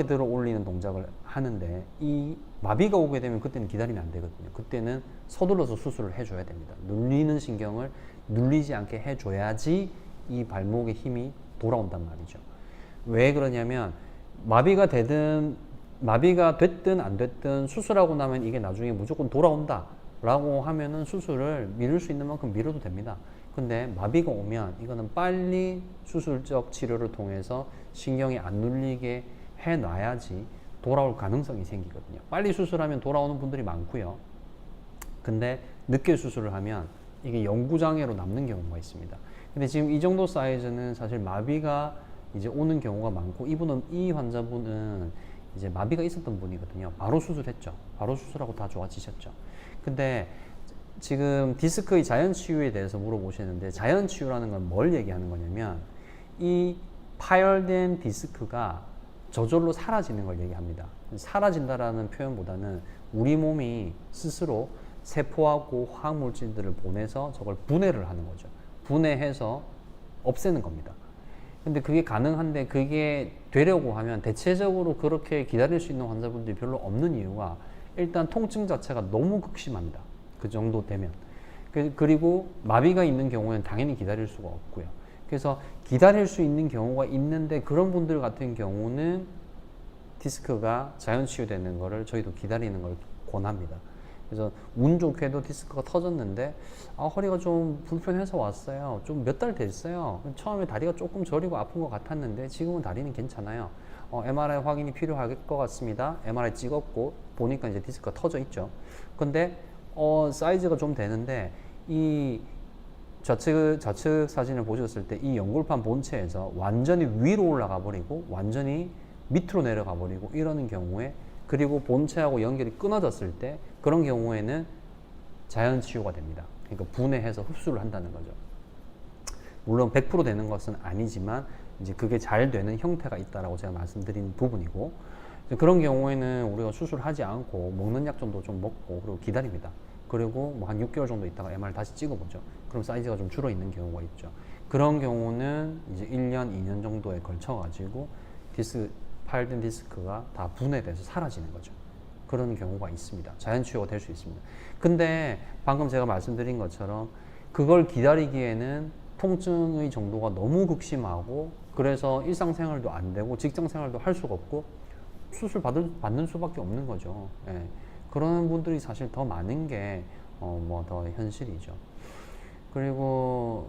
들어 올리는 동작을 하는데 이 마비가 오게 되면 그때는 기다리면 안 되거든요. 그때는 서둘러서 수술을 해줘야 됩니다. 눌리는 신경을 눌리지 않게 해줘야지 이 발목의 힘이 돌아온단 말이죠. 왜 그러냐면 마비가 됐든 안 됐든 수술하고 나면 이게 나중에 무조건 돌아온다 라고 하면은 수술을 미룰 수 있는 만큼 미뤄도 됩니다. 근데 마비가 오면 이거는 빨리 수술적 치료를 통해서 신경이 안 눌리게 해놔야지 돌아올 가능성이 생기거든요. 빨리 수술하면 돌아오는 분들이 많고요. 근데 늦게 수술을 하면 이게 영구장애로 남는 경우가 있습니다. 근데 지금 이 정도 사이즈는 사실 마비가 이제 오는 경우가 많고 이 환자분은 이제 마비가 있었던 분이거든요. 바로 수술했죠. 바로 수술하고 다 좋아지셨죠. 근데 지금 디스크의 자연치유에 대해서 물어보시는데 자연치유라는 건 뭘 얘기하는 거냐면 이 파열된 디스크가 저절로 사라지는 걸 얘기합니다. 사라진다라는 표현보다는 우리 몸이 스스로 세포하고 화학물질들을 보내서 저걸 분해를 하는 거죠. 분해해서 없애는 겁니다. 근데 그게 가능한데 그게 되려고 하면 대체적으로 그렇게 기다릴 수 있는 환자분들이 별로 없는 이유가 일단 통증 자체가 너무 극심합니다. 그 정도 되면. 그리고 마비가 있는 경우에는 당연히 기다릴 수가 없고요. 그래서 기다릴 수 있는 경우가 있는데 그런 분들 같은 경우는 디스크가 자연 치유되는 거를 저희도 기다리는 걸 권합니다. 그래서 운 좋게도 디스크가 터졌는데 허리가 좀 불편해서 왔어요. 좀 몇 달 됐어요. 처음에 다리가 조금 저리고 아픈 것 같았는데 지금은 다리는 괜찮아요. MRI 확인이 필요할 것 같습니다. MRI 찍었고 보니까 이제 디스크가 터져 있죠. 근데 사이즈가 좀 되는데 이 좌측 사진을 보셨을 때 이 연골판 본체에서 완전히 위로 올라가 버리고 완전히 밑으로 내려가 버리고 이러는 경우에, 그리고 본체하고 연결이 끊어졌을 때 그런 경우에는 자연 치유가 됩니다. 그러니까 분해해서 흡수를 한다는 거죠. 물론 100% 되는 것은 아니지만 이제 그게 잘 되는 형태가 있다라고 제가 말씀드린 부분이고, 그런 경우에는 우리가 수술하지 않고 먹는 약 정도 좀 먹고 그리고 기다립니다. 그리고 뭐 한 6개월 정도 있다가 MR 다시 찍어보죠. 그럼 사이즈가 좀 줄어 있는 경우가 있죠. 그런 경우는 이제 1년, 2년 정도에 걸쳐 가지고 파열된 디스크가 다 분해돼서 사라지는 거죠. 그런 경우가 있습니다. 자연 치유가 될 수 있습니다. 근데 방금 제가 말씀드린 것처럼 그걸 기다리기에는 통증의 정도가 너무 극심하고 그래서 일상생활도 안 되고 직장생활도 할 수가 없고 수술 받는 수밖에 없는 거죠. 예. 그런 분들이 사실 더 많은 게 뭐 더 현실이죠. 그리고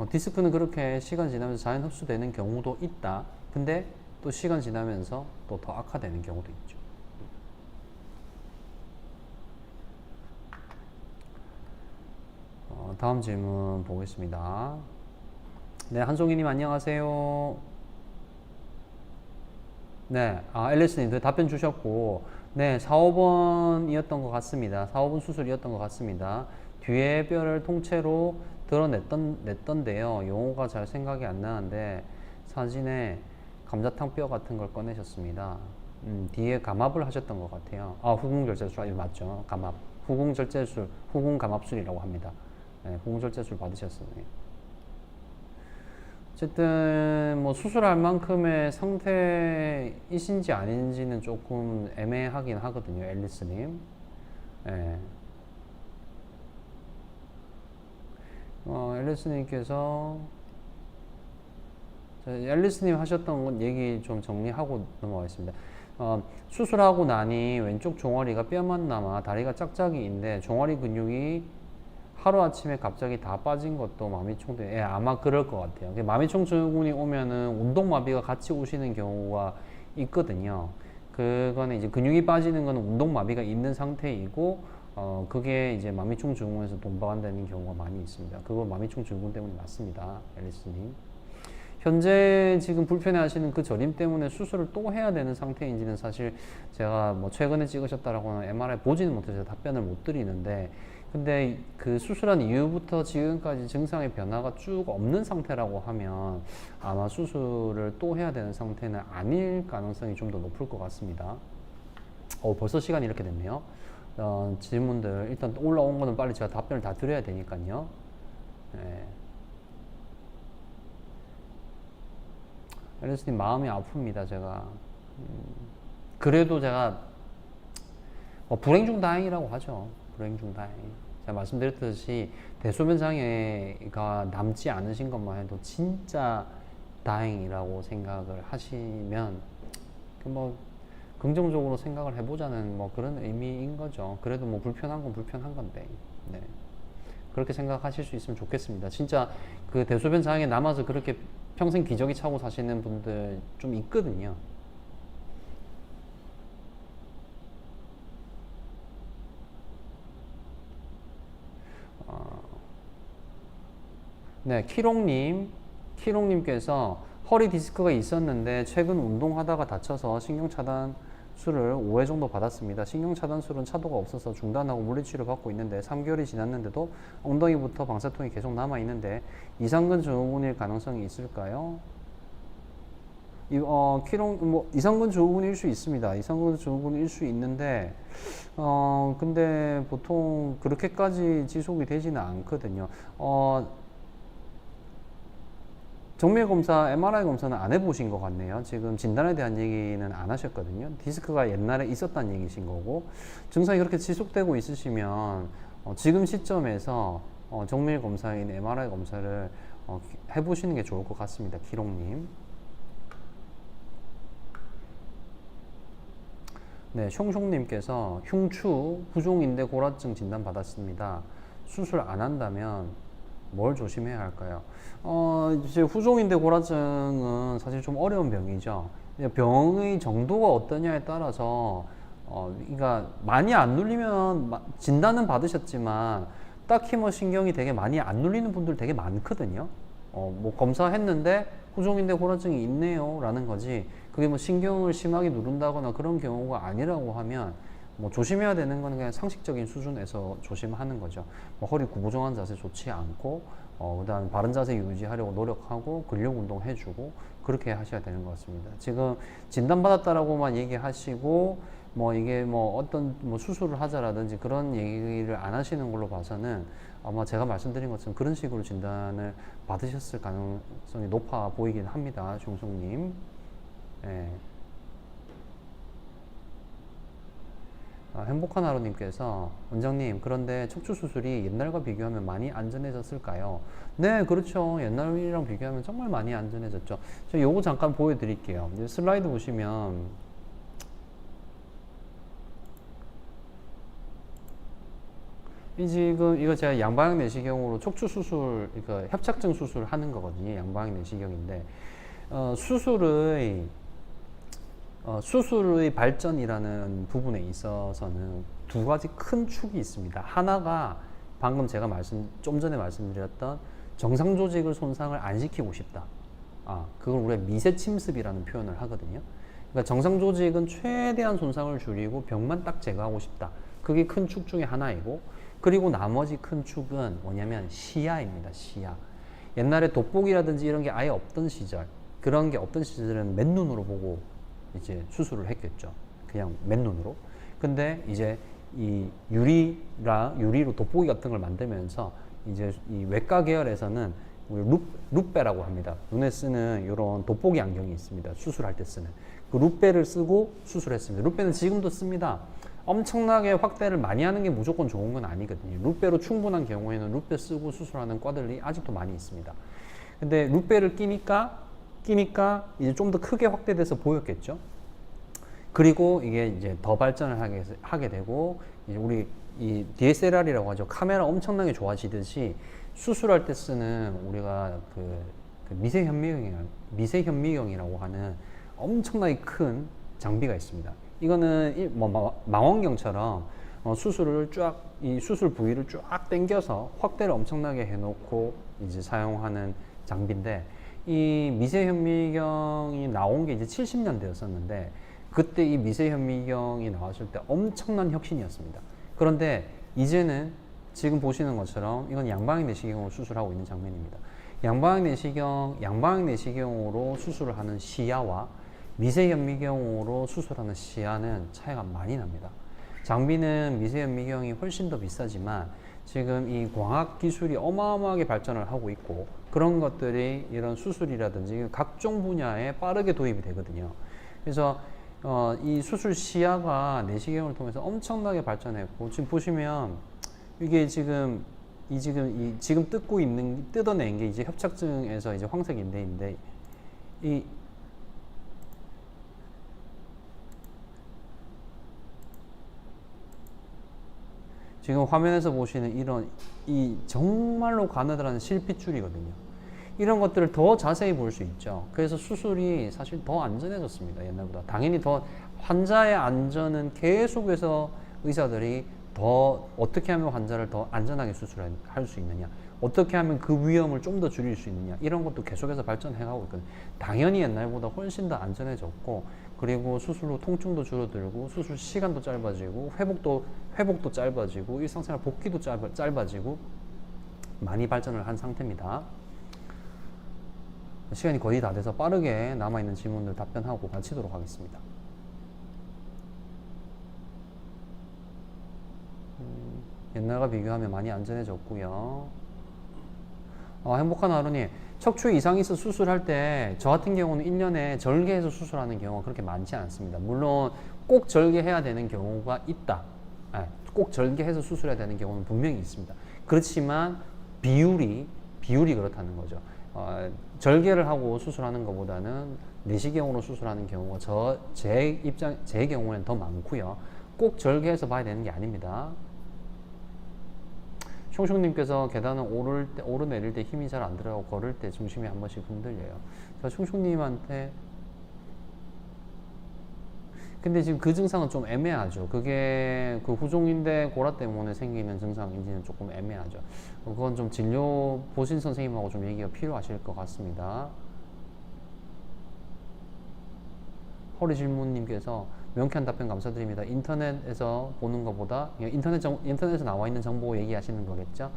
디스크는 그렇게 시간 지나면서 자연 흡수되는 경우도 있다. 근데 또 시간 지나면서 또 더 악화되는 경우도 있죠. 다음 질문 보겠습니다. 네, 한송이님 안녕하세요. 네, 앨리스님 답변 주셨고, 네, 4, 5번이었던 것 같습니다. 4, 5번 수술이었던 것 같습니다. 뒤에 뼈를 통째로 드러냈던데요. 용어가 잘 생각이 안 나는데 사진에 감자탕 뼈 같은 걸 꺼내셨습니다. 뒤에 감압을 하셨던 것 같아요. 후궁절제술 맞죠? 감압. 후궁절제술, 후궁감압술이라고 합니다. 네, 후궁절제술 받으셨어요. 어쨌든 뭐 수술할 만큼의 상태이신지 아닌지는 조금 애매하긴 하거든요, 앨리스님. 네. 앨리스님께서 앨리스님 하셨던 얘기 좀 정리하고 넘어가겠습니다. 수술하고 나니 왼쪽 종아리가 뼈만 남아 다리가 짝짝이인데 종아리 근육이 하루아침에 갑자기 다 빠진 것도 마미총등, 아마 그럴 것 같아요. 마미총 증후군이 오면은 운동마비가 같이 오시는 경우가 있거든요. 그거는 이제 근육이 빠지는 거는 운동마비가 있는 상태이고, 그게 이제 마미총 증후군에서 동반되는 경우가 많이 있습니다. 그거 마미총 증후군 때문에 맞습니다, 앨리스님. 현재 지금 불편해 하시는 그 저림 때문에 수술을 또 해야 되는 상태인지는 사실 제가 뭐 최근에 찍으셨다라고는 MRI 보지는 못해서 답변을 못 드리는데, 근데 그 수술한 이후부터 지금까지 증상의 변화가 쭉 없는 상태라고 하면 아마 수술을 또 해야 되는 상태는 아닐 가능성이 좀 더 높을 것 같습니다. 벌써 시간이 이렇게 됐네요. 질문들 일단 올라온 거는 빨리 제가 답변을 다 드려야 되니까요. 네. 앨리스님 마음이 아픕니다. 제가 그래도 제가 불행 중 다행이라고 하죠. 불행 중 다행. 제가 말씀드렸듯이 대소변 장애가 남지 않으신 것만 해도 진짜 다행이라고 생각을 하시면 뭐 긍정적으로 생각을 해보자는 뭐 그런 의미인 거죠. 그래도 뭐 불편한 건 불편한 건데, 네. 그렇게 생각하실 수 있으면 좋겠습니다. 진짜 그 대소변 장애 남아서 그렇게 평생 기저귀 차고 사시는 분들 좀 있거든요. 네, 키롱님께서 허리 디스크가 있었는데 최근 운동하다가 다쳐서 신경차단술을 5회 정도 받았습니다. 신경차단술은 차도가 없어서 중단하고 물리치료 받고 있는데 3개월이 지났는데도 엉덩이부터 방사통이 계속 남아있는데 이상근 증후군일 가능성이 있을까요? 키롱 뭐 이상근 증후군일 수 있습니다. 이상근 증후군일 수 있는데 근데 보통 그렇게까지 지속이 되지는 않거든요. 정밀 검사, MRI 검사는 안 해보신 것 같네요. 지금 진단에 대한 얘기는 안 하셨거든요. 디스크가 옛날에 있었다는 얘기신 거고, 증상이 그렇게 지속되고 있으시면 지금 시점에서 정밀 검사인 MRI 검사를 해보시는 게 좋을 것 같습니다. 기록님. 네, 숑숑님께서 흉추 부종인대 골화증 진단 받았습니다. 수술 안 한다면 뭘 조심해야 할까요? 이제 후종인대 골화증은 사실 좀 어려운 병이죠. 병의 정도가 어떠냐에 따라서, 그러니까 많이 안 눌리면 진단은 받으셨지만 딱히 뭐 신경이 되게 많이 안 눌리는 분들 되게 많거든요. 뭐 검사했는데 후종인대 골화증이 있네요 라는 거지, 그게 뭐 신경을 심하게 누른다거나 그런 경우가 아니라고 하면 뭐 조심해야 되는 건 그냥 상식적인 수준에서 조심하는 거죠. 뭐 허리 구부정한 자세 좋지 않고, 그다음 바른 자세 유지하려고 노력하고 근력 운동 해주고 그렇게 하셔야 되는 것 같습니다. 지금 진단받았다라고만 얘기하시고 뭐 이게 뭐 어떤 뭐 수술을 하자라든지 그런 얘기를 안 하시는 걸로 봐서는 아마 제가 말씀드린 것처럼 그런 식으로 진단을 받으셨을 가능성이 높아 보이긴 합니다. 종성님. 예. 행복한 하루님께서 원장님, 그런데 척추 수술이 옛날과 비교하면 많이 안전해졌을까요? 네, 그렇죠. 옛날이랑 비교하면 정말 많이 안전해졌죠. 저 요거 잠깐 보여드릴게요. 이제 슬라이드 보시면 이 지금 이거 제가 양방향 내시경으로 척추 수술, 그러니까 협착증 수술 하는 거거든요. 양방향 내시경인데 수술의 발전이라는 부분에 있어서는 두 가지 큰 축이 있습니다. 하나가 방금 제가 좀 전에 말씀드렸던 정상 조직을 손상을 안 시키고 싶다. 그걸 우리가 미세 침습이라는 표현을 하거든요. 그러니까 정상 조직은 최대한 손상을 줄이고 병만 딱 제거하고 싶다. 그게 큰 축 중에 하나이고, 그리고 나머지 큰 축은 뭐냐면 시야입니다. 시야. 옛날에 돋보기라든지 이런 게 아예 없던 시절, 그런 게 없던 시절은 맨눈으로 보고 이제 수술을 했겠죠. 그냥 맨눈으로. 근데 이제 이 유리로 돋보기 같은 걸 만들면서 이제 이 외과 계열에서는 우리 룹배라고 합니다. 눈에 쓰는 이런 돋보기 안경이 있습니다. 수술할 때 쓰는. 그 룹배를 쓰고 수술했습니다. 룹배는 지금도 씁니다. 엄청나게 확대를 많이 하는 게 무조건 좋은 건 아니거든요. 룹배로 충분한 경우에는 룹배 쓰고 수술하는 과들이 아직도 많이 있습니다. 근데 룹배를 끼니까 이제 좀 더 크게 확대돼서 보였겠죠. 그리고 이게 이제 더 발전을 하게 되고, 이제 우리 이 DSLR이라고 하죠. 카메라 엄청나게 좋아지듯이 수술할 때 쓰는 우리가 그 미세현미경이라고 하는 엄청나게 큰 장비가 있습니다. 이거는 망원경처럼 수술을 이 수술 부위를 쫙 당겨서 확대를 엄청나게 해놓고 이제 사용하는 장비인데, 이 미세현미경이 나온 게 이제 70년대였었는데 그때 이 미세현미경이 나왔을 때 엄청난 혁신이었습니다. 그런데 이제는 지금 보시는 것처럼 이건 양방향 내시경으로 수술하고 있는 장면입니다. 양방향 내시경으로 수술을 하는 시야와 미세현미경으로 수술하는 시야는 차이가 많이 납니다. 장비는 미세현미경이 훨씬 더 비싸지만 지금 이 광학 기술이 어마어마하게 발전을 하고 있고, 그런 것들이 이런 수술이라든지 각종 분야에 빠르게 도입이 되거든요. 그래서 이 수술 시야가 내시경을 통해서 엄청나게 발전했고, 지금 보시면 이게 지금 뜯어낸 게 이제 협착증에서 이제 황색인대인데, 지금 화면에서 보시는 이 정말로 가느다란 실핏줄이거든요. 이런 것들을 더 자세히 볼 수 있죠. 그래서 수술이 사실 더 안전해졌습니다. 옛날보다. 당연히 더 환자의 안전은 계속해서 의사들이 더 어떻게 하면 환자를 더 안전하게 수술할 수 있느냐, 어떻게 하면 그 위험을 좀 더 줄일 수 있느냐, 이런 것도 계속해서 발전해가고 있거든요. 당연히 옛날보다 훨씬 더 안전해졌고, 그리고 수술 후 통증도 줄어들고 수술 시간도 짧아지고 회복도 짧아지고 일상생활 복귀도 짧아지고 많이 발전을 한 상태입니다. 시간이 거의 다 돼서 빠르게 남아있는 질문들 답변하고 마치도록 하겠습니다. 옛날과 비교하면 많이 안전해졌고요. 행복한 하루님, 척추 이상이 있어 수술할 때 저 같은 경우는 1년에 절개해서 수술하는 경우가 그렇게 많지 않습니다. 물론 꼭 절개해야 되는 경우가 있다. 꼭 절개해서 수술해야 되는 경우는 분명히 있습니다. 그렇지만 비율이 그렇다는 거죠. 절개를 하고 수술하는 것보다는 내시경으로 수술하는 경우가 제 경우에는 더 많고요. 꼭 절개해서 봐야 되는 게 아닙니다. 숑숑님께서 계단을 오르내릴 때 힘이 잘 안 들어가고 걸을 때 중심이 한 번씩 흔들려요. 저 숑숑님한테 근데 지금 그 증상은 좀 애매하죠. 그게 그 후종인대 고라 때문에 생기는 증상인지는 조금 애매하죠. 그건 좀 진료 보신 선생님하고 좀 얘기가 필요하실 것 같습니다. 허리 질문님께서 명쾌한 답변 감사드립니다. 인터넷에서 보는 것보다 인터넷에 나와 있는 정보 얘기하시는 거겠죠?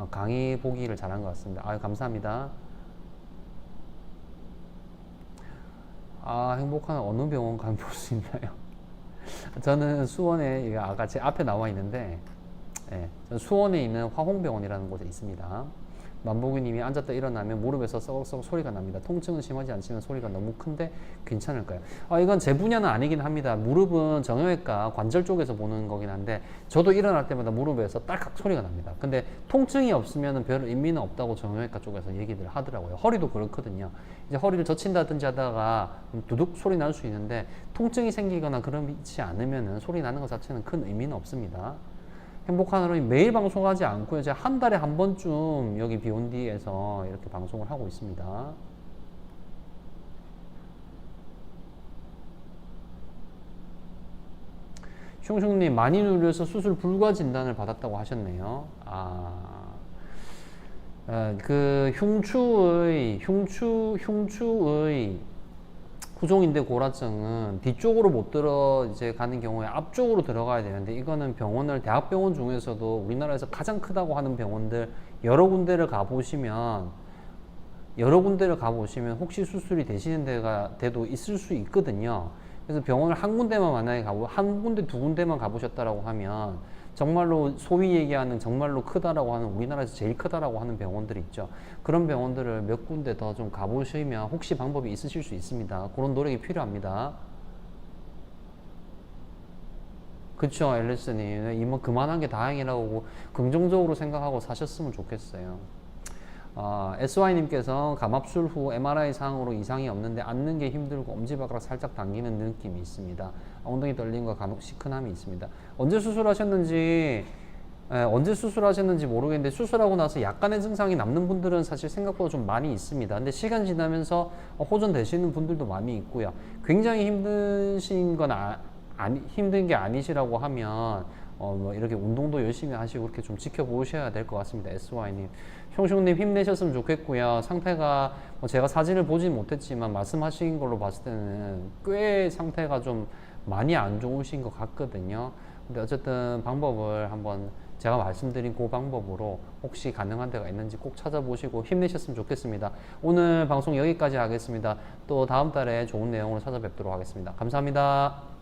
강의 보기를 잘한 것 같습니다. 감사합니다. 행복한 어느 병원 가면 볼 수 있나요? 저는 수원에 아까 제 앞에 나와 있는데 수원에 있는 화홍병원이라는 곳에 있습니다. 만보기님이 앉았다 일어나면 무릎에서 썩썩 소리가 납니다. 통증은 심하지 않지만 소리가 너무 큰데 괜찮을까요? 이건 제 분야는 아니긴 합니다. 무릎은 정형외과 관절 쪽에서 보는 거긴 한데 저도 일어날 때마다 무릎에서 딸깍 소리가 납니다. 근데 통증이 없으면 별 의미는 없다고 정형외과 쪽에서 얘기들 하더라고요. 허리도 그렇거든요. 이제 허리를 젖힌다든지 하다가 두둑 소리 날 수 있는데 통증이 생기거나 그렇지 않으면 소리 나는 것 자체는 큰 의미는 없습니다. 행복한 하루 매일 방송하지 않고요. 제가 한 달에 한 번쯤 여기 비욘디에서 이렇게 방송을 하고 있습니다. 숑숑님 많이 누려서 수술 불가 진단을 받았다고 하셨네요. 그 흉추의 후종인대 고라증은 뒤쪽으로 못 가는 경우에 앞쪽으로 들어가야 되는데 이거는 대학병원 중에서도 우리나라에서 가장 크다고 하는 병원들 여러 군데를 가보시면 혹시 수술이 되시는 데도 있을 수 있거든요. 그래서 병원을 한 군데만 만약에 한 군데 두 군데만 가보셨다라고 하면 정말로 소위 얘기하는 정말로 크다라고 하는 우리나라에서 제일 크다라고 하는 병원들이 있죠. 그런 병원들을 몇 군데 더 좀 가보시면 혹시 방법이 있으실 수 있습니다. 그런 노력이 필요합니다. 그쵸, 앨리스님. 이모 그만한 게 다행이라고 긍정적으로 생각하고 사셨으면 좋겠어요. SY님께서 감압술 후 MRI 상으로 이상이 없는데 앉는 게 힘들고 엄지발가락 살짝 당기는 느낌이 있습니다. 엉덩이 떨림과 간혹 시큰함이 있습니다. 언제 수술하셨는지 모르겠는데 수술하고 나서 약간의 증상이 남는 분들은 사실 생각보다 좀 많이 있습니다. 근데 시간 지나면서 호전되시는 분들도 많이 있고요. 굉장히 힘든 게 아니시라고 하면 이렇게 운동도 열심히 하시고 그렇게 좀 지켜보셔야 될 것 같습니다. SY님. 숑숑님 힘내셨으면 좋겠고요. 상태가 제가 사진을 보진 못했지만 말씀하신 걸로 봤을 때는 꽤 상태가 좀 많이 안 좋으신 것 같거든요. 근데 어쨌든 방법을 한번 제가 말씀드린 그 방법으로 혹시 가능한 데가 있는지 꼭 찾아보시고 힘내셨으면 좋겠습니다. 오늘 방송 여기까지 하겠습니다. 또 다음 달에 좋은 내용으로 찾아뵙도록 하겠습니다. 감사합니다.